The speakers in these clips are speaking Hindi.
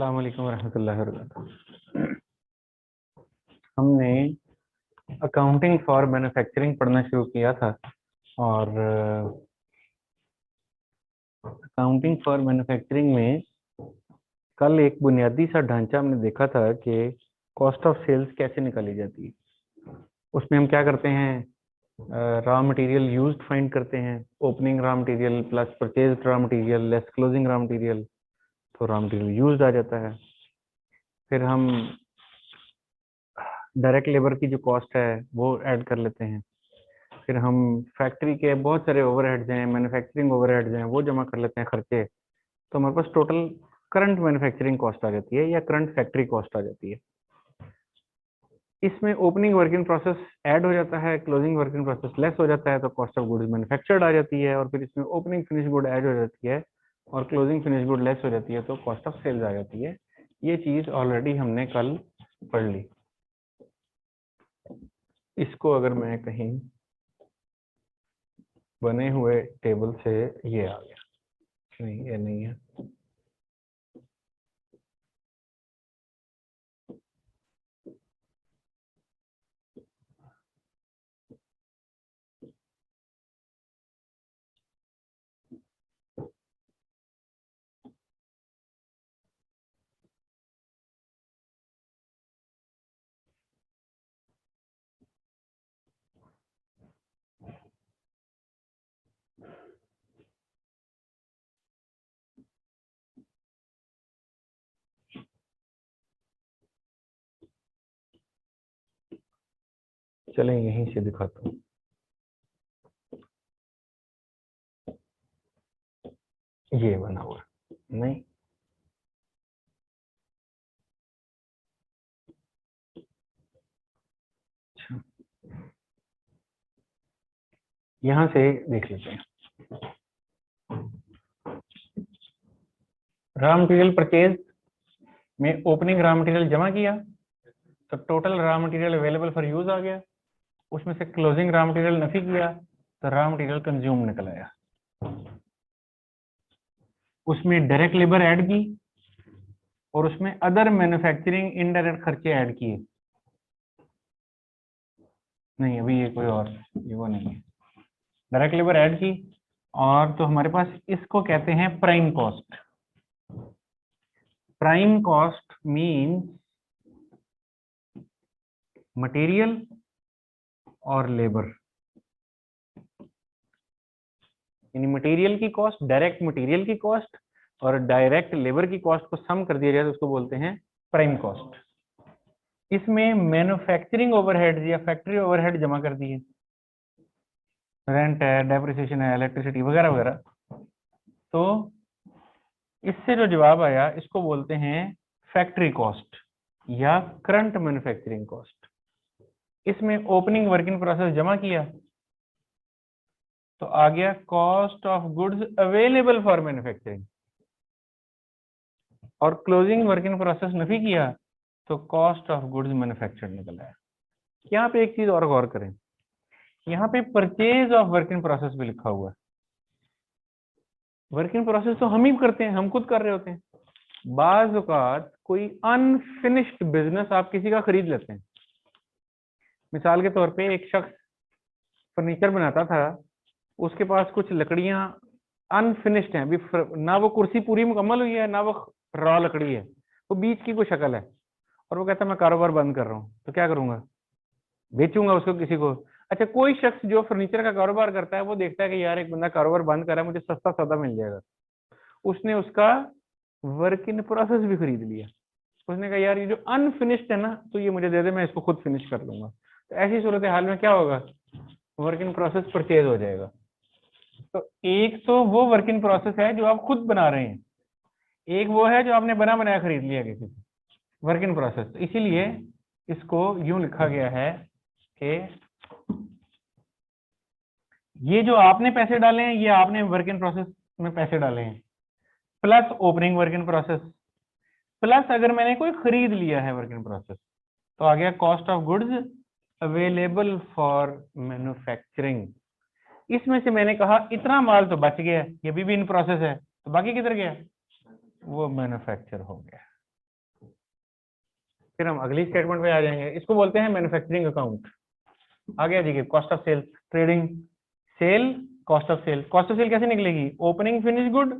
अस्सलाम वालेकुम रहमतुल्लाहि व बरकातहू। हमने अकाउंटिंग फॉर मैन्युफैक्चरिंग पढ़ना शुरू किया था और अकाउंटिंग फॉर मैन्युफैक्चरिंग में कल एक बुनियादी सा ढांचा हमने देखा था कि कॉस्ट ऑफ सेल्स कैसे निकाली जाती है। उसमें हम क्या करते हैं, रॉ मटेरियल यूज्ड फाइंड करते हैं, opening raw material plus purchased raw material less closing raw material, तो रॉ मटेरियल यूज्ड आ जाता है। फिर हम डायरेक्ट लेबर की जो कॉस्ट है वो ऐड कर लेते हैं। फिर हम फैक्ट्री के बहुत सारे ओवरहेड्स हैं, मैन्युफैक्चरिंग ओवरहेड्स हैं, वो जमा कर लेते हैं खर्चे। तो हमारे पास टोटल करंट मैन्युफैक्चरिंग कॉस्ट आ जाती है या करंट फैक्ट्री कॉस्ट आ जाती है। इसमें opening work in process add हो जाता है, closing work in process less हो जाता है, तो कॉस्ट ऑफ गुड्स मैन्युफैक्चर्ड आ जाती है। और फिर इसमें ओपनिंग फिनिश गुड ऐड हो जाती है और क्लोजिंग फिनिश गुड लेस हो जाती है, तो कॉस्ट ऑफ सेल्स आ जाती है। ये चीज ऑलरेडी हमने कल पढ़ ली। इसको अगर मैं कहीं बने हुए टेबल से, ये आ गया, नहीं ये नहीं है, चलें यहीं से दिखाता हूँ। ये बना हुआ नहीं, अच्छा यहां से देख लेते हैं। रॉ मटेरियल परचेज में ओपनिंग रॉ मटेरियल जमा किया तो total raw material available for use आ गया। उसमें से क्लोजिंग रॉ मटेरियल नफी किया तो रॉ मटेरियल कंज्यूम निकल आया। उसमें डायरेक्ट लेबर ऐड की और उसमें अदर मैन्युफैक्चरिंग इनडायरेक्ट खर्चे ऐड किए। नहीं अभी ये कोई और, ये वो नहीं है, डायरेक्ट लेबर ऐड की। और तो हमारे पास इसको कहते हैं prime cost. Prime cost means material और लेबर, यानी मटेरियल की कॉस्ट, डायरेक्ट मटेरियल की कॉस्ट और डायरेक्ट लेबर की कॉस्ट को सम कर दिया जाए तो उसको बोलते हैं प्राइम कॉस्ट। इसमें मैन्युफैक्चरिंग ओवरहेड या फैक्ट्री ओवरहेड जमा कर दिए, रेंट है, डेप्रिसिएशन है, इलेक्ट्रिसिटी वगैरह वगैरह। तो इससे जो जवाब आया इसको बोलते हैं फैक्ट्री कॉस्ट या करंट मैन्युफैक्चरिंग कॉस्ट। इसमें ओपनिंग वर्क इन प्रोसेस जमा किया तो आ गया cost of goods available for manufacturing, और क्लोजिंग वर्क इन प्रोसेस नफी किया तो कॉस्ट ऑफ गुड्स मैन्युफैक्चर्ड निकल आया। यहाँ पे एक चीज और गौर करें, यहाँ पे purchase of work in process भी लिखा हुआ है। वर्क इन प्रोसेस तो हम ही करते हैं, हम खुद कर रहे होते हैं। बाज औकात कोई अनफिनिश्ड बिजनेस आप किसी का खरीद लेते हैं। मिसाल के तौर पे एक शख्स फर्नीचर बनाता था, उसके पास कुछ लकड़ियां अनफिनिश्ड हैं, अभी ना वो कुर्सी पूरी मुकम्मल हुई है ना वो रॉ लकड़ी है, वो बीच की कोई शक्ल है, और वो कहता है मैं कारोबार बंद कर रहा हूँ, तो क्या करूंगा, बेचूंगा उसको किसी को। अच्छा कोई शख्स जो फर्नीचर का कारोबार करता है वो देखता है कि यार एक बंदा कारोबार बंद कर रहा है, मुझे सस्ता सौदा मिल जाएगा, उसने उसका वर्क इन प्रोसेस भी खरीद लिया। उसने कहा यार ये जो अनफिनिश्ड है ना तो ये मुझे दे दे, मैं इसको खुद फिनिश कर लूंगा। तो ऐसी सूरत हाल में क्या होगा, वर्क इन प्रोसेस परचेज हो जाएगा। तो एक तो वो वर्क इन प्रोसेस है जो आप खुद बना रहे हैं, एक वो है जो आपने बना बनाया खरीद लिया किसी से, वर्क इन प्रोसेस। इसीलिए इसको यूं लिखा गया है कि ये जो आपने पैसे डाले हैं ये आपने वर्क इन प्रोसेस में पैसे डाले हैं, plus opening work in process, plus अगर मैंने कोई खरीद लिया है वर्क इन प्रोसेस, तो आ गया cost of goods available for manufacturing. इसमें से मैंने कहा इतना माल तो बच गया, ये भी इन प्रोसेस है, तो बाकी किधर गया, वो मैन्युफैक्चर हो गया। फिर हम अगली स्टेटमेंट पे आ जाएंगे, इसको बोलते हैं मैन्युफैक्चरिंग अकाउंट। आ गया जी, cost of sales, trading sale, cost of sale. Cost of sale कैसे निकलेगी? ओपनिंग फिनिश गुड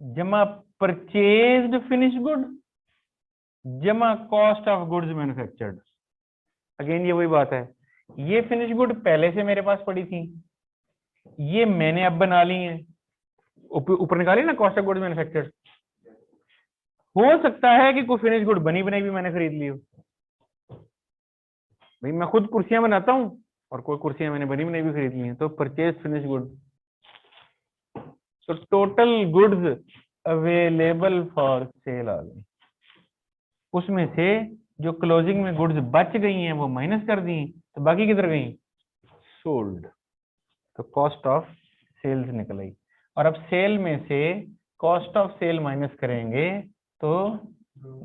जमा परचेज्ड फिनिश गुड जमा cost of goods manufactured. Again ये वही बात है, ये फिनिश गुड पहले से मेरे पास पड़ी थी, ये मैंने अब बना ली है, ऊपर निकाली ना कॉस्ट ऑफ गुड्स मैन्युफैक्चर्ड। हो सकता है कि कोई फिनिश गुड बनी बनाई भी मैंने खरीद ली हो, भाई मैं खुद कुर्सियां बनाता हूँ और कोई कुर्सियां मैंने बनी बनाई भी खरीद ली हैं, तो परचेज फिनिश गुड। तो total goods available for sale आ गई, उसमें से जो क्लोजिंग में गुड्स बच गई हैं वो माइनस कर दी, तो बाकी किधर गई? सोल्ड। तो कॉस्ट ऑफ सेल्स निकल आई। और अब सेल में से कॉस्ट ऑफ सेल माइनस करेंगे तो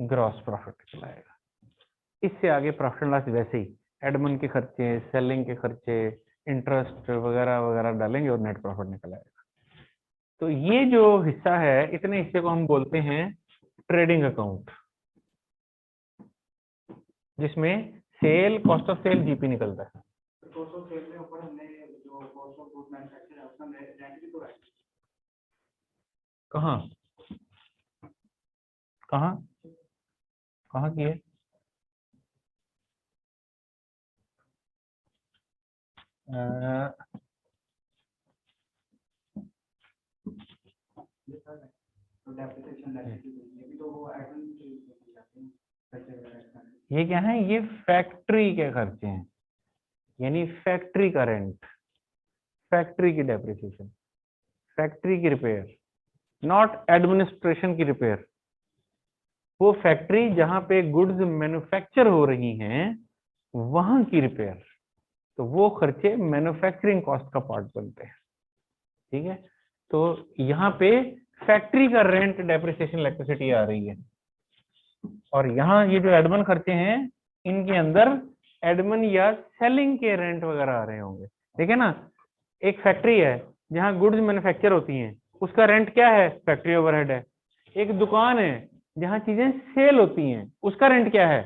ग्रॉस प्रॉफिट निकल आएगा। इससे आगे प्रॉफिट एंड लॉस वैसे ही एडमिन के खर्चे, सेलिंग के खर्चे, इंटरेस्ट वगैरह वगैरह डालेंगे और नेट प्रॉफिट निकल आएगा। तो ये जो हिस्सा है, इतने हिस्से को हम बोलते हैं ट्रेडिंग अकाउंट, जिसमें sale, cost of sale, GP निकलता है। कहाँ कहाँ कहाँ की है? ये क्या है? ये फैक्ट्री के खर्चे हैं, यानी फैक्ट्री का रेंट, फैक्ट्री की डेप्रिसिएशन, फैक्ट्री की रिपेयर, नॉट एडमिनिस्ट्रेशन की रिपेयर। वो फैक्ट्री जहां पे गुड्स मैन्युफैक्चर हो रही हैं वहां की रिपेयर, तो वो खर्चे मैन्युफैक्चरिंग कॉस्ट का पार्ट बनते हैं। ठीक है, तो यहाँ पे फैक्ट्री का रेंट, डेप्रिसिएशन, इलेक्ट्रिसिटी आ रही है, और यहाँ ये जो एडमिन खर्चे हैं इनके अंदर एडमिन या सेलिंग के रेंट वगैरह आ रहे होंगे। ठीक है ना, एक फैक्ट्री है जहाँ गुड्स मैन्युफैक्चर होती हैं, उसका रेंट क्या है? फैक्ट्री ओवरहेड है। एक दुकान है जहाँ चीजें सेल होती हैं, उसका रेंट क्या है?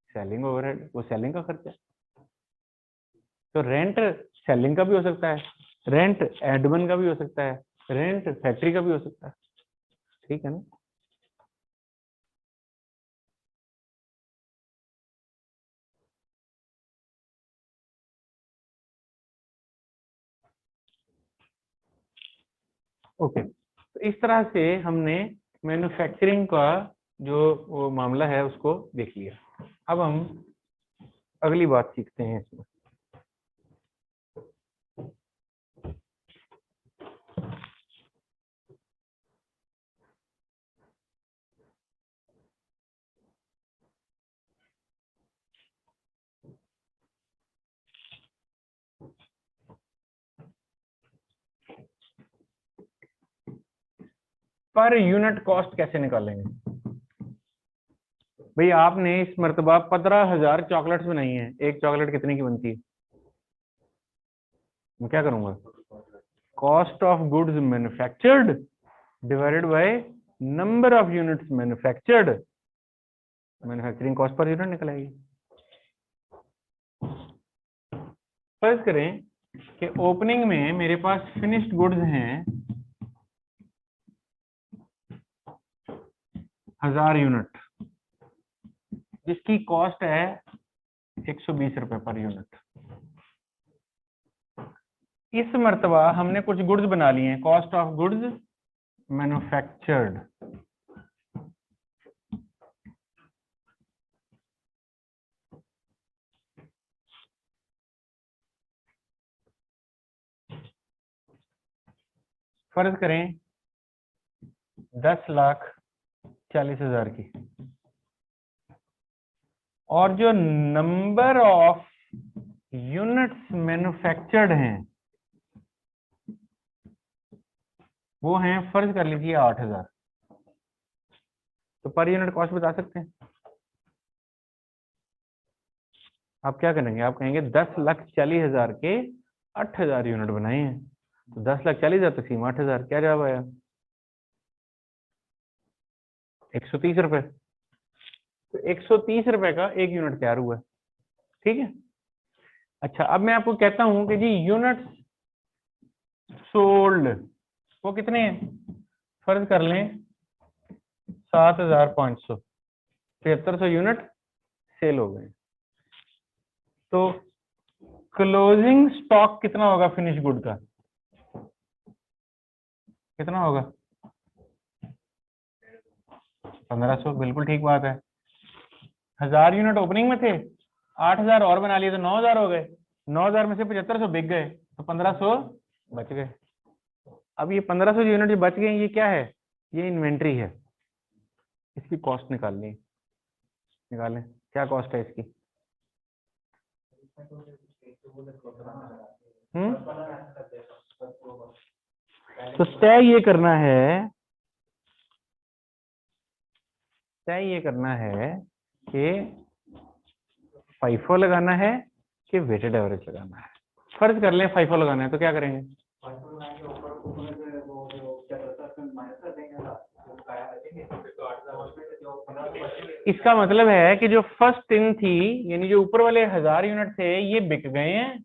सेलिंग ओवरहेड, वो सेलिंग का खर्चा है। तो रेंट सेलिंग का भी हो सकता है, रेंट एडमिन का भी हो सकता है, रेंट फैक्ट्री का भी हो सकता है। ठीक है ना? ओके, तो इस तरह से हमने मैन्युफैक्चरिंग का जो वो मामला है उसको देख लिया। अब हम अगली बात सीखते हैं इसमें। पर यूनिट कॉस्ट कैसे निकालेंगे? भाई आपने इस मर्तबा 15,000 चॉकलेट्स बनाई हैं, एक चॉकलेट कितने की बनती है? मैं क्या करूंगा? Cost of goods manufactured divided by number of units manufactured, manufacturing cost per unit निकल आएगी। फर्ज करें कि ओपनिंग में मेरे पास फिनिश्ड गुड्स हैं 1000 यूनिट, जिसकी कॉस्ट है 120 रुपए पर यूनिट। इस मर्तबा हमने कुछ गुड्स बना लिए हैं, कॉस्ट ऑफ गुड्स मैन्युफैक्चर्ड, फर्ज करें 10,40,000 की, और जो नंबर ऑफ यूनिट्स मैन्युफैक्चर्ड हैं वो हैं, फर्ज कर लीजिए 8,000। तो पर यूनिट कॉस्ट बता सकते हैं? आप क्या करेंगे? आप कहेंगे 10,40,000 के 8,000 यूनिट बनाए हैं, तो 10,40,000 तकसीम 8,000, क्या जवाब आया? 130 रुपए। तो 130 रुपए का एक यूनिट तैयार हुआ है, ठीक है। अच्छा, अब मैं आपको कहता हूं कि जी यूनिट सोल्ड वो कितने हैं, फर्ज कर लें 7500, 7300 यूनिट सेल हो गए। तो क्लोजिंग स्टॉक कितना होगा फिनिश गुड का, कितना होगा 1500, बिल्कुल ठीक बात है। 1000 यूनिट ओपनिंग में थे, 8000 और बना लिए तो 9000 हो गए, 9000 में से 7500 बिक गए तो 1500 बच गए। अब ये 1500 यूनिट जो बच गए ये क्या है, ये इन्वेंट्री है, इसकी कॉस्ट निकालनी, निकालें क्या कॉस्ट है इसकी। तो तय ये करना है, तय ये करना है कि फाइफो लगाना है कि वेटेड एवरेज लगाना है। फर्ज कर लें फाइफो लगाना है तो क्या करेंगे, इसका मतलब है कि जो फर्स्ट इन थी यानी जो ऊपर वाले 1000 यूनिट थे ये बिक गए हैं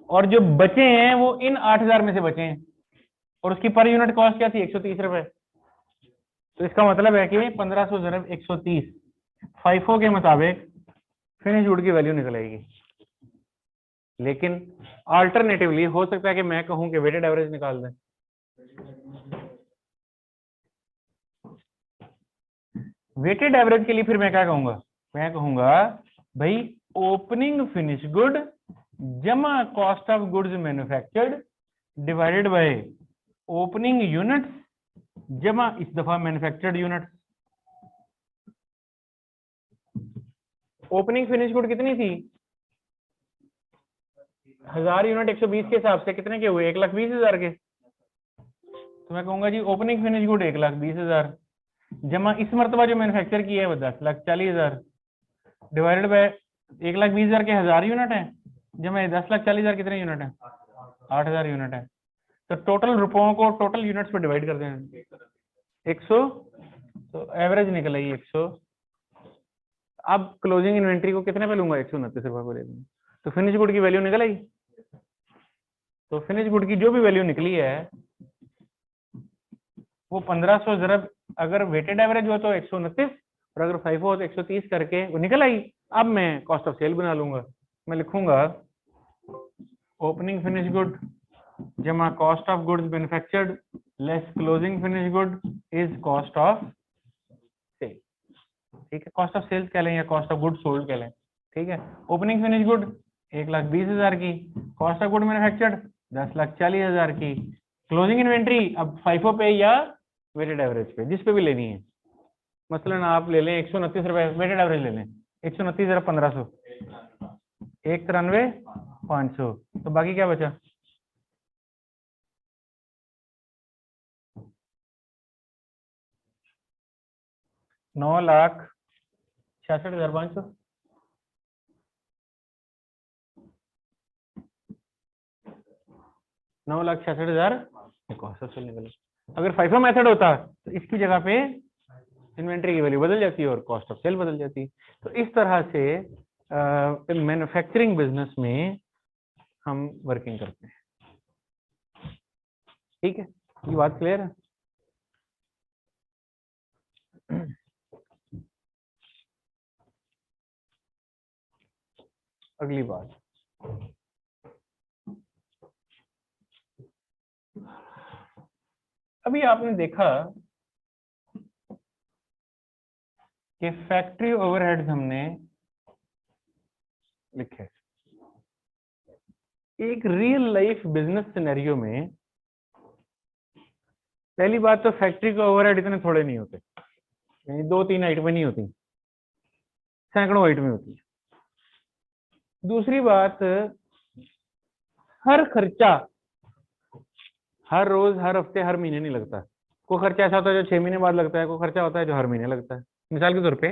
और जो बचे हैं वो इन 8000 में से बचे हैं और उसकी पर यूनिट कॉस्ट क्या थी 130 रुपए। तो इसका मतलब है कि 1500 × 130 फाइफो के मुताबिक फिनिश गुड की वैल्यू निकल आएगी। लेकिन अल्टरनेटिवली हो सकता है कि मैं कहूं कि वेटेड एवरेज निकाल दें। वेटेड एवरेज के लिए फिर मैं क्या कहूंगा, मैं कहूंगा भाई ओपनिंग फिनिश गुड जमा cost of goods manufactured divided by opening units जमा इस दफा manufactured units. Opening finish good कितनी थी 1000 यूनिट 120 के हिसाब से कितने के हुए 1,20,000 के। तो मैं कहूंगा जी ओपनिंग फिनिश गुड 1,20,000 जमा इस मरतबा जो मैन्युफैक्चर किया है वो 10,40,000 डिवाइडेड बाय 1,20,000 के 1000 यूनिट है जमा 10,40,000 कितने यूनिट है 8,000 यूनिट है। तो टोटल रुपयों को टोटल यूनिट्स पे डिवाइड करते हैं 100, तो एवरेज निकल आई 100। अब क्लोजिंग इन्वेंट्री को कितने पे लूंगा 129 रुपए पे ले लूंगा, तो फिनिश गुड की वैल्यू निकल आई। तो फिनिश गुड की जो भी वैल्यू निकली है वो 1500 ज़रब अगर वेटेड एवरेज हो तो 129 और अगर फाइफो हो तो 130 करके वो निकल आई। अब मैं कॉस्ट ऑफ सेल बना लूंगा, मैं लिखूंगा ओपनिंग फिनिश गुड जमा cost of goods manufactured less closing finish good is cost of sale. ठीक है, कॉस्ट ऑफ सेल्स कह लें या कॉस्ट ऑफ गुड सोल्ड कह लें। ठीक है, ओपनिंग फिनिश गुड 1,20,000 की, कॉस्ट ऑफ गुड मैन्युफैक्चर्ड 10,40,000 की, क्लोजिंग इन्वेंट्री अब फाइफो पे या वेटेड एवरेज पे जिस पे भी लेनी है। मसलन आप ले लें 129 रुपए वेटेड एवरेज ले लें, 129 ज़रा 1500 193,500, तो बाकी क्या बचा 9,66,500। 9,66,000 कॉस्ट ऑफ सेल निकले। अगर फाइफो मेथड होता तो इसकी जगह पे इन्वेंट्री की वैल्यू बदल जाती है और कॉस्ट ऑफ सेल बदल जाती। तो इस तरह से मैन्युफैक्चरिंग बिजनेस में हम वर्किंग करते हैं। ठीक है, ये बात क्लियर है। अगली बात, अभी आपने देखा कि फैक्ट्री ओवरहेड्स हमने लिखे। एक रियल लाइफ बिजनेस सिनेरियो में पहली बात तो फैक्ट्री के ओवरहेड इतने थोड़े नहीं होते, यानी 2-3 आइटमें नहीं होती, सैकड़ों आइटमें होती है। दूसरी बात, हर खर्चा हर रोज हर हफ्ते हर महीने नहीं लगता। कोई खर्चा ऐसा होता है जो 6 महीने बाद लगता है, कोई खर्चा होता है जो हर महीने लगता है। मिसाल के तौर पे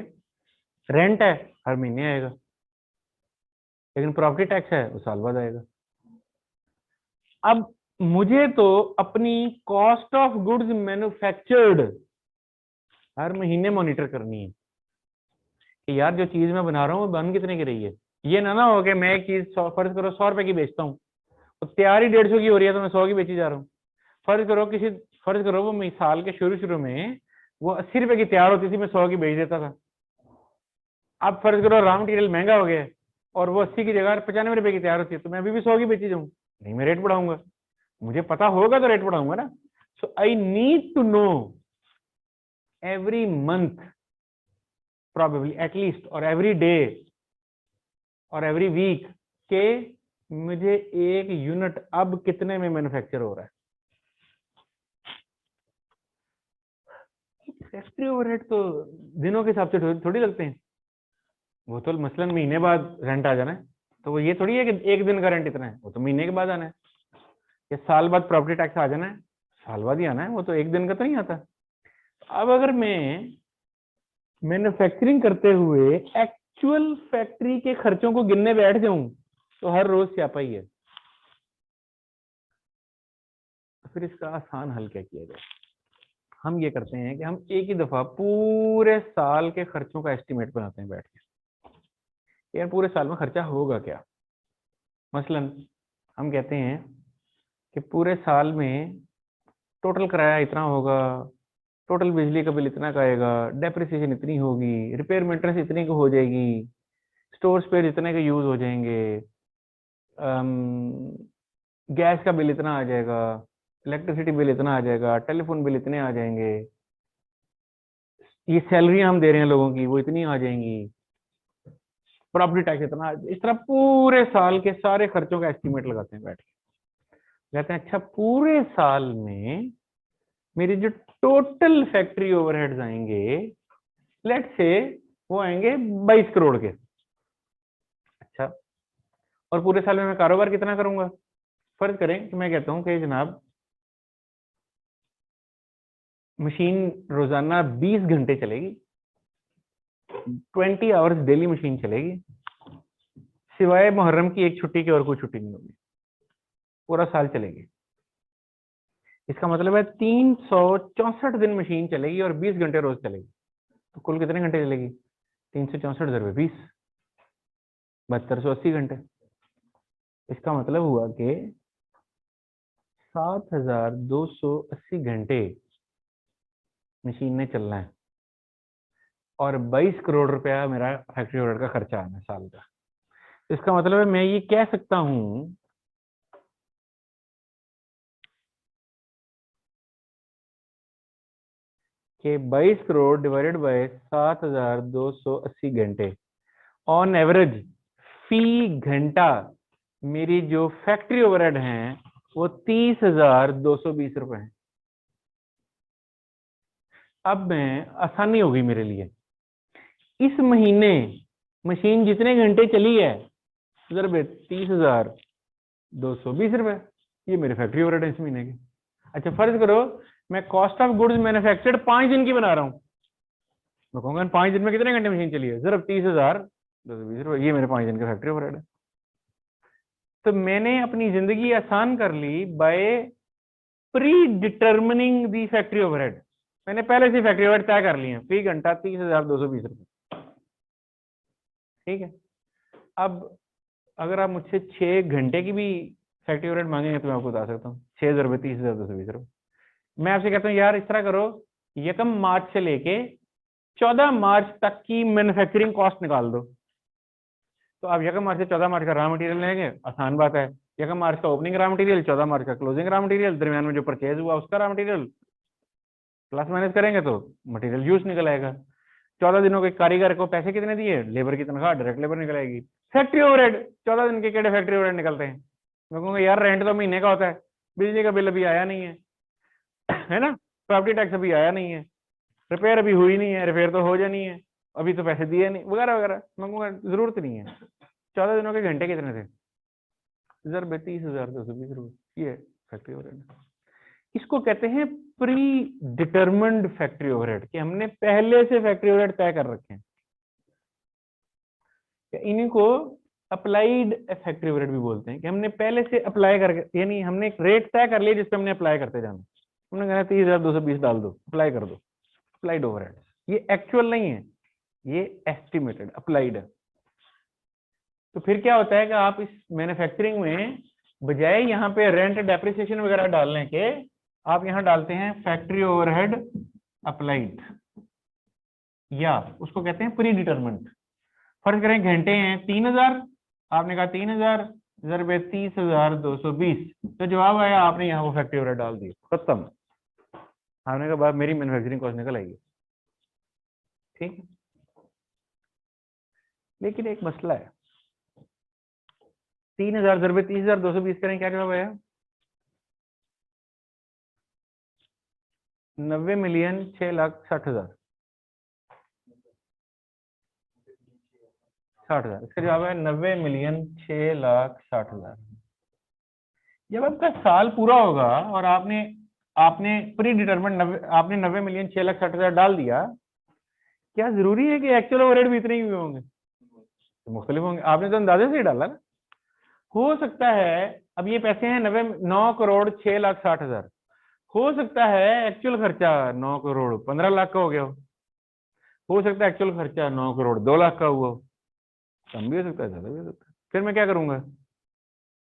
रेंट है हर महीने आएगा, लेकिन प्रॉपर्टी टैक्स है वो साल बाद आएगा। अब मुझे तो अपनी कॉस्ट ऑफ गुड्स मैन्युफैक्चर्ड हर महीने मॉनिटर करनी है कि यार जो चीज मैं बना रहा हूँ वो बन कितने की रही है। ये ना हो कि मैं एक चीज फर्ज करो 100 रुपए की बेचता हूँ, तो तैयारी 150 की हो रही है तो मैं 100 की बेची जा रहा हूँ। फर्ज करो वो साल के शुरू शुरू में वो 80 रुपए की तैयार होती थी, मैं 100 की बेच देता था। अब फर्ज करो रॉ मटेरियल महंगा हो गया है और वो 80 की जगह 95 रुपए की तैयार होती है, तो मैं अभी भी 100 की बेची जाऊँ? नहीं, मैं रेट बढ़ाऊंगा। मुझे पता होगा तो रेट बढ़ाऊंगा ना। So I need to know every month probably at least और every day और every week के मुझे एक यूनिट अब कितने में मैन्युफैक्चर हो रहा है। फैक्ट्री ओवरहेड तो दिनों के हिसाब से थोड़ी लगते हैं। वो तो मसलन महीने बाद रेंट आ जाना है, तो वो ये थोड़ी है कि एक दिन का रेंट इतना है, वो तो महीने के बाद आना है। या साल बाद प्रॉपर्टी टैक्स आ जाना है, साल बाद ही आना है, वो तो एक दिन का तो नहीं आता। अब अगर मैं मैन्युफैक्चरिंग करते हुए एक्चुअल फैक्ट्री के खर्चों को गिनने बैठ जाऊं तो हर रोज स्यापा ही है। तो फिर इसका आसान हल क्या किया जाए? हम ये करते हैं कि हम एक ही दफा पूरे साल के खर्चों का एस्टिमेट बनाते हैं बैठ के। यार पूरे साल में खर्चा होगा क्या। मसलन हम कहते हैं कि पूरे साल में टोटल किराया इतना होगा, टोटल बिजली का बिल इतना का आएगा, डेप्रिसिएशन इतनी होगी, रिपेयर मेंटेनेंस इतनी की हो जाएगी, स्टोर स्पेयर इतने के यूज हो जाएंगे, गैस का बिल इतना आ जाएगा, इलेक्ट्रिसिटी बिल इतना आ जाएगा, टेलीफोन बिल इतने आ जाएंगे, ये सैलरी हम दे रहे हैं लोगों की वो इतनी आ जाएंगी, प्रॉपर्टी टैक्स इतना। इस तरह पूरे साल के सारे खर्चों का एस्टिमेट लगाते हैं बैठ के। कहते हैं अच्छा पूरे साल में मेरी जो टोटल फैक्ट्री ओवरहेड्स आएंगे, लेट से वो आएंगे 22 करोड़ के। अच्छा, और पूरे साल में मैं कारोबार कितना करूंगा? फर्ज करें कि मैं कहता हूं कि जनाब मशीन रोजाना 20 घंटे चलेगी, 20 आवर्स डेली मशीन चलेगी, सिवाय मुहर्रम की एक छुट्टी की और कोई छुट्टी नहीं होगी, पूरा साल चलेगी। इसका मतलब है 364 दिन मशीन चलेगी और 20 घंटे रोज चलेगी, तो कुल कितने घंटे चलेगी? 364 20, 7280 घंटे। इसका मतलब हुआ कि 7280 घंटे मशीन ने चलना है और 22 करोड़ रुपया मेरा फैक्ट्री ओवरहेड का खर्चा आना है साल का। इसका मतलब है मैं ये कह सकता हूं कि 22 करोड़ डिवाइडेड बाय 7280 घंटे, ऑन एवरेज फी घंटा मेरी जो फैक्ट्री ओवरहेड हैं वो 30,220 रुपए हैं। अब मैं आसानी होगी मेरे लिए, इस महीने मशीन जितने घंटे चली है ज़रब 30,220 रुपए, ये मेरे फैक्ट्री ओवरहेड है इस महीने के। अच्छा फर्ज करो मैं कॉस्ट ऑफ गुड्स मैन्युफैक्चर्ड 5 दिन की बना रहा हूँ, मैं कहूँगा 5 दिन में कितने घंटे मशीन चली है, ज़रब 30,220 रुपए, ये मेरे 5 दिन का फैक्ट्री ओवरहेड है। तो मैंने अपनी जिंदगी आसान कर ली by pre determining the factory overhead. मैंने पहले से फैक्ट्री ओवरहेड तय कर लिए हैं, फी घंटा 30,220 रुपए। ठीक है, अब अगर आप मुझसे 6 घंटे की भी फैक्ट्री ओवरहेड मांगेंगे तो मैं आपको बता सकता हूँ 6 रुपए 30,220 रुपए। मैं आपसे कहता हूँ यार इस तरह करो, 1 मार्च से लेके 14 मार्च तक की मैन्युफैक्चरिंग कॉस्ट निकाल दो। तो आप 1 मार्च से 14 मार्च का रॉ मटेरियल लेंगे, आसान बात है। 1 मार्च का ओपनिंग रॉ मटेरियल, 14 मार्च का क्लोजिंग रॉ मटेरियल, दरमियान में जो परचेज हुआ उसका रॉ मटेरियल प्लस माइनस करेंगे तो मटेरियल यूज निकल आएगा। 14 दिनों के कारीगर को पैसे कितने दिए, लेबर की तनख्वाह, डायरेक्ट लेबर निकल आएगी। फैक्ट्री ओवरहेड 14 दिन के केड़े फैक्ट्री ओवरहेड निकलते हैं? मैं कहूँगा यार रेंट तो महीने का होता है, बिजली का बिल अभी आया नहीं है ना, प्रॉपर्टी टैक्स अभी आया नहीं है, रिपेयर अभी हुई नहीं है, रिपेयर तो हो जानी है, अभी तो पैसे दिए नहीं, वगैरह वगैरह। मैं कहूँगा जरूरत नहीं है। 14 दिनों के घंटे कितने थे, ज़रब 30,220 रुपए, ये फैक्ट्री ओवरहेड। इसको कहते हैं प्री डिटर्मिन्ड फैक्ट्री ओवरहेड, कि हमने पहले से फैक्ट्री ओवरहेड तय कर रखे हैं। इन्हीं को अप्लाइड फैक्ट्री ओवरहेड भी बोलते हैं, कि हमने पहले से अप्लाई करके, यानी हमने एक रेट तय कर लिया जिसपे हमने अप्लाई करते जाना। हमने कहा 30,220 डाल दो, अप्लाई कर दो, अप्लाइड ओवरहेड। ये एक्चुअल नहीं है, ये एस्टिमेटेड अप्लाइड है। तो फिर क्या होता है कि आप इस मैन्युफैक्चरिंग में बजाय यहाँ पे रेंट डेप्रिसिएशन वगैरह डालने के आप यहाँ डालते हैं फैक्ट्री ओवरहेड अप्लाइड, या उसको कहते हैं प्री डिटरमेंट। फर्ज करें घंटे हैं 3000, आपने कहा 3000 ज़रबे 30,220, तो जवाब आया, आपने यहाँ वो फैक्ट्री ओवरहेड डाल दिया, खत्म। आपने कहा बात मेरी मैन्युफैक्चरिंग कॉस्ट निकल आएगी, ठीक है। लेकिन एक मसला है, 3000 ज़रबे 30,220 करें, क्या जवाब आया? 90,06,60,000, 60,000। इसका जवाब है 90,06,60,000। जब आपका साल पूरा होगा और आपने प्री डिटरमेंट आपने 90,06,60,000 डाल दिया, क्या जरूरी है कि एक्चुअल ओवरहेड भी इतने ही हुए होंगे? तो मुख्तलिफ होंगे, आपने तो अंदाजे से ही डाला ना। हो सकता है अब ये पैसे हैं 9,06,60,000, हो सकता है एक्चुअल खर्चा 9,15,00,000 का हो गया हो सकता है एक्चुअल खर्चा 9,02,00,000 का हुआ हो, कम भी हो सकता है, ज्यादा भी हो सकता है। फिर मैं क्या करूंगा,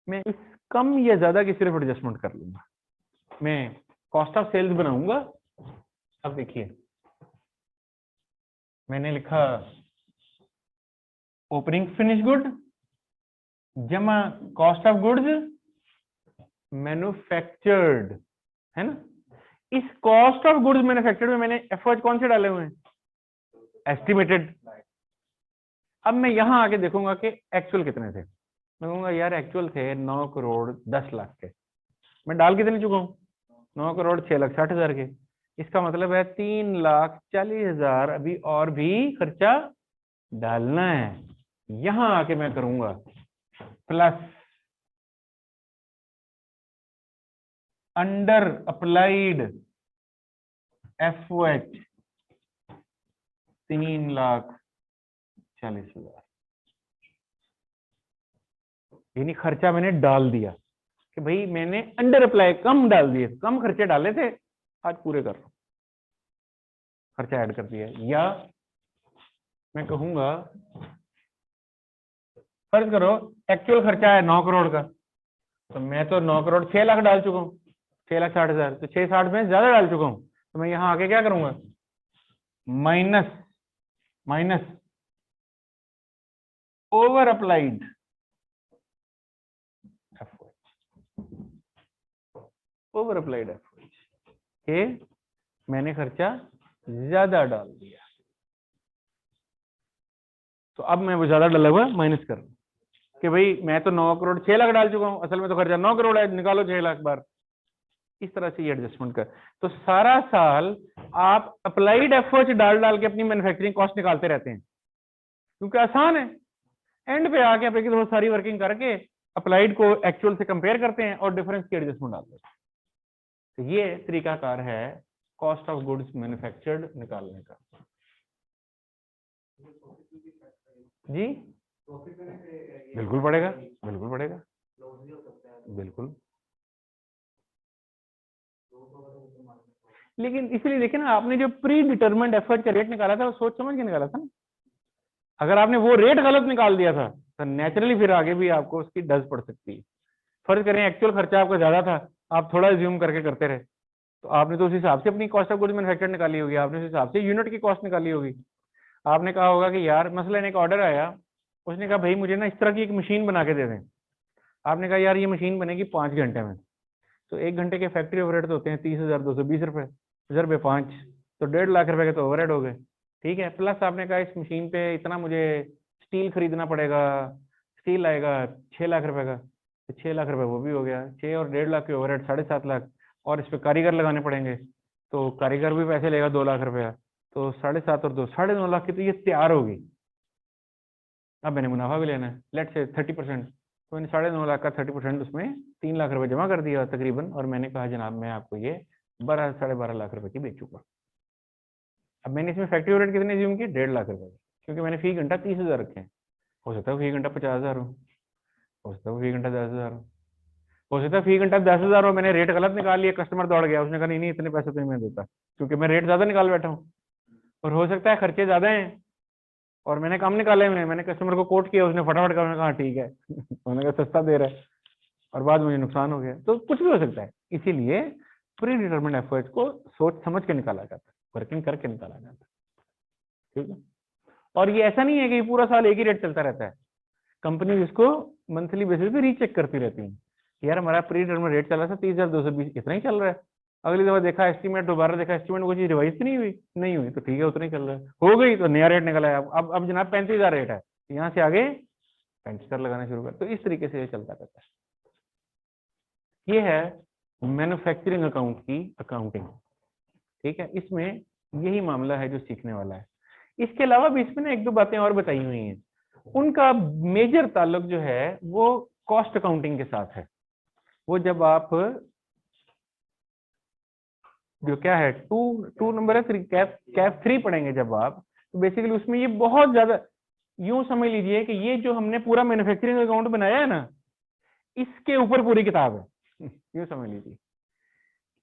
मैं इस कम या ज्यादा की सिर्फ एडजस्टमेंट कर लूंगा, मैं कॉस्ट ऑफ सेल्स बनाऊंगा। अब देखिए मैंने लिखा ओपनिंग फिनिश गुड जमा कॉस्ट ऑफ गुड्स मैन्युफैक्चर्ड, है ना। इस कॉस्ट ऑफ गुड्स मैन्युफैक्चर्ड में मैंने एफर्ट कौन से डाले हुए हैं? एस्टिमेटेड। अब मैं यहां आके देखूंगा कि एक्चुअल कितने थे। मैं कहूंगा यार एक्चुअल थे 9,10,00,000 के, मैं डाल कितने चुका हूं? 9,06,60,000 के। इसका मतलब है 3,40,000 अभी और भी खर्चा डालना है। यहां आके मैं करूंगा प्लस अंडर अप्लाइड एफओएच 3,40,000, यानी खर्चा मैंने डाल दिया कि भाई मैंने अंडर अप्लाई कम डाल दिए, कम खर्चे डाले थे, आज पूरे कर रहा हूं, खर्चा ऐड कर दिया। या मैं कहूंगा फर्ज करो एक्चुअल खर्चा है 9 करोड़ का, तो मैं तो 9 करोड़ 6 लाख डाल चुका हूँ, 6,60,000, तो 6,60 में ज्यादा डाल चुका हूँ, तो मैं यहां आके क्या करूंगा, माइनस ओवर अप्लाइड एफओएच के मैंने खर्चा ज्यादा डाल दिया, तो अब मैं वो ज्यादा डाला हुआ माइनस कर रहा हूं कि भाई मैं तो 9 करोड़ 6 लाख डाल चुका हूं, असल में तो खर्चा 9 करोड़ है, निकालो 6 लाख बार। इस तरह से ये एडजस्टमेंट कर, तो सारा साल आप अप्लाइड एफर्ट डाल के अपनी मैन्युफैक्चरिंग कॉस्ट निकालते रहते हैं, क्योंकि आसान है। एंड पे आके आप एक बहुत सारी वर्किंग करके अप्लाइड को एक्चुअल से कंपेयर करते हैं और डिफरेंस की एडजस्टमेंट डालते हैं। तो ये तरीकाकार है कॉस्ट ऑफ गुड्स मैन्युफैक्चर्ड निकालने का। जी बिल्कुल पड़ेगा, बिल्कुल पड़ेगा, बिल्कुल। लेकिन इसलिए देखिए ना, आपने जो प्री डिटरमिन्ड एफर्ट का रेट निकाला था वो सोच समझ के निकाला था ना। अगर आपने वो रेट गलत निकाल दिया था तो नेचुरली फिर आगे भी आपको उसकी डज पड़ सकती है। फर्ज करें एक्चुअल खर्चा आपका ज्यादा था, आप थोड़ा ज्यूम करके करते रहे, तो आपने तो उस हिसाब से अपनी कॉस्ट ऑफ गुड्स मैन्युफैक्चर्ड निकाली होगी, आपने उस हिसाब से यूनिट की कॉस्ट निकाली होगी। आपने कहा होगा कि यार मसलन एक ऑर्डर आया, उसने कहा भाई मुझे ना इस तरह की एक मशीन बना के दे दें। आपने कहा यार ये मशीन बनेगी 5 घंटे में, तो 1 घंटे के फैक्ट्री ओवरहेड तो होते हैं 30,220 रुपए, ज़रबे 5, तो 1.5 लाख रुपए के तो ओवरहेड हो गए, ठीक है। प्लस आपने कहा इस मशीन पे इतना मुझे स्टील खरीदना पड़ेगा, स्टील आएगा 6 लाख रुपए का, तो 6 लाख रुपए वो भी हो गया, 6 और 1.5 लाख के ओवरहेड 7.5 लाख, और इस पे कारीगर लगाने पड़ेंगे, तो कारीगर भी पैसे लेगा 2 लाख रुपया, तो 7.5 और 2 9.5 लाख की तो ये तैयार होगी। अब मैंने मुनाफा भी लेना है, लेट से 30%, तो मैंने 9.5 लाख का 30% उसमें 3 लाख रुपए जमा कर दिया तकरीबन, और मैंने कहा जनाब मैं आपको ये 12-12.5 लाख रुपए की बेचूंगा। अब मैंने इसमें फैक्ट्री ओवरहेड कितने ज्यूम की? 1.5 लाख रुपए, क्योंकि मैंने फी घंटा 30,000 रखे हैं। हो सकता है फी घंटा 50,000 हो सकता है फी घंटा 10,000 हो सकता है फी घंटा 10,000 हो, मैंने रेट गलत निकाल लिया, कस्टमर दौड़ गया, उसने कहा नहीं इतने पैसे तो नहीं मैं देता, क्योंकि मैं रेट ज्यादा निकाल बैठा हूँ। और हो सकता है खर्चे ज्यादा हैं, और मैंने काम निकाले हुए हैं, मैंने कस्टमर को कोट किया, उसने फटाफट कहा, मैंने कहा ठीक है उन्होंने कहा सस्ता दे रहा है, और बाद में मुझे नुकसान हो गया। तो कुछ भी हो सकता है, इसीलिए प्री डिटरमिन्ड एफर्ट्स को सोच समझ के निकाला जाता है, वर्किंग करके निकाला जाता है, ठीक है। और ये ऐसा नहीं है कि पूरा साल एक ही रेट चलता रहता है, कंपनी इसको मंथली बेसिस पे रीचेक करती रहती है, यार हमारा प्री डिटरमिन्ड रेट चला था 30,220, इतना ही चल रहा है। अगली दफा देखा एस्टीमेट, दोबारा देखा एस्टीमेट, वो चीज रिवाइज तो नहीं हुई, नहीं हुई तो ठीक है उतना ही चल रहा है, हो गई तो नया रेट निकला है। अब जनाब 35,000 रेट है, यहाँ से आगे 65 लगाना शुरू कर। तो इस तरीके से ये चलता रहता है। ये है मैन्युफैक्चरिंग अकाउंट की अकाउंटिंग, ठीक है। इसमें यही मामला है जो सीखने वाला है। इसके अलावा भी इसमें ना एक दो बातें और बताई हुई हैं, उनका मेजर ताल्लुक जो है वो कॉस्ट अकाउंटिंग के साथ है। वो जब आप जो क्या है टू नंबर है 3 कैप 3 पढ़ेंगे जब आप, तो बेसिकली उसमें ये बहुत ज्यादा, यूं समझ लीजिए कि ये जो हमने पूरा मैन्युफैक्चरिंग अकाउंट बनाया है ना, इसके ऊपर पूरी किताब है यूं समझ लीजिए।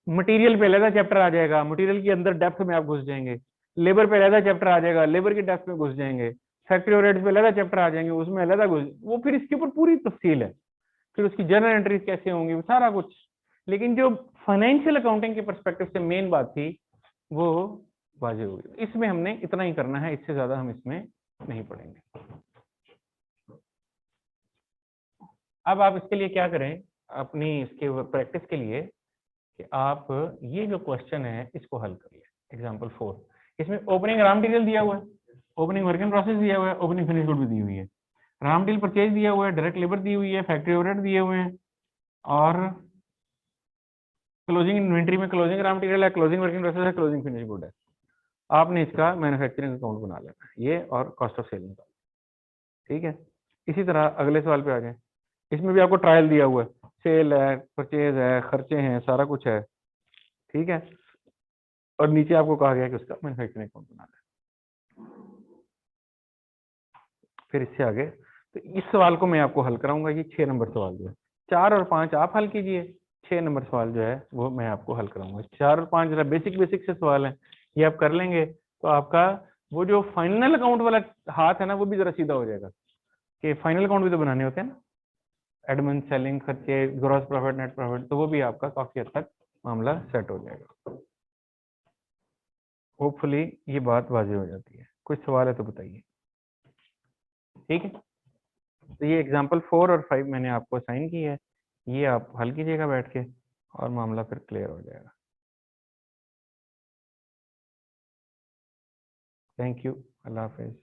मटेरियल पे अलग चैप्टर आ जाएगा, मटेरियल के अंदर डेप्थ में आप घुस जाएंगे, लेबर पे अलग चैप्टर आ जाएगा, लेबर की डेप्थ में घुस जाएंगे, फैक्ट्री ओवरहेड्स पे अलग चैप्टर आ जाएंगे, उसमें अलग घुस, वो फिर इसके ऊपर पूरी तफसील है, फिर उसकी जर्नल एंट्रीज कैसे होंगी, सारा कुछ। लेकिन जो फाइनेंशियल अकाउंटिंग के परस्पेक्टिव से मेन बात थी वो वाजिब होगी। इसमें हमने इतना ही करना है, इससे ज्यादा हम इसमें नहीं पढ़ेंगे। अब आप इसके लिए क्या करें, अपनी इसके प्रैक्टिस के लिए, कि आप ये जो क्वेश्चन है इसको हल करिए। एग्जांपल 4, इसमें ओपनिंग रॉ मटेरियल दिया हुआ है, ओपनिंग वर्किंग प्रोसेस दिया हुआ है, ओपनिंग फिनिश गुड भी दी हुई है, रॉ मटेरियल परचेज दिया हुआ है, डायरेक्ट लेबर दी हुई है, फैक्ट्री ओवरहेड दिए हुए हैं, और क्लोजिंग इन्वेंट्री में क्लोजिंग रॉ मटेरियल है, क्लोजिंग वर्किंग प्रोसेस है, क्लोजिंग फिनिश गुड है। आपने इसका मैन्युफैक्चरिंग अकाउंट बना लेना है, ये और कॉस्ट ऑफ सेल निकाल, ठीक है। इसी तरह अगले सवाल पे आ जाए, इसमें भी आपको ट्रायल दिया हुआ है, सेल है, परचेज है, खर्चे हैं, सारा कुछ है, ठीक है। और नीचे आपको कहा गया कि उसका मैन्युफैक्चरिंग अकाउंट बनाना है। फिर इससे आगे, तो इस सवाल को मैं आपको हल कराऊंगा, ये 6 नंबर सवाल जो है, 4 और 5 आप हल कीजिए, 6 नंबर सवाल जो है वो मैं आपको हल कराऊंगा। 4 और 5 जरा बेसिक बेसिक से सवाल है, ये आप कर लेंगे तो आपका वो जो फाइनल अकाउंट वाला हाथ है ना, वो भी जरा सीधा हो जाएगा, कि फाइनल अकाउंट भी तो बनाने होते हैं ना, एडमिन, सेलिंग, खर्चे, ग्रॉस प्रॉफिट, नेट प्रॉफिट, तो वो भी आपका काफी हद तक मामला सेट हो जाएगा। होपफुली ये बात वाज़ेह हो जाती है। कुछ सवाल है तो बताइए, ठीक है। तो ये एग्जाम्पल 4 और 5 मैंने आपको असाइन की है, ये आप हल कीजिएगा बैठ के और मामला फिर क्लियर हो जाएगा। Thank you, Allah Hafiz.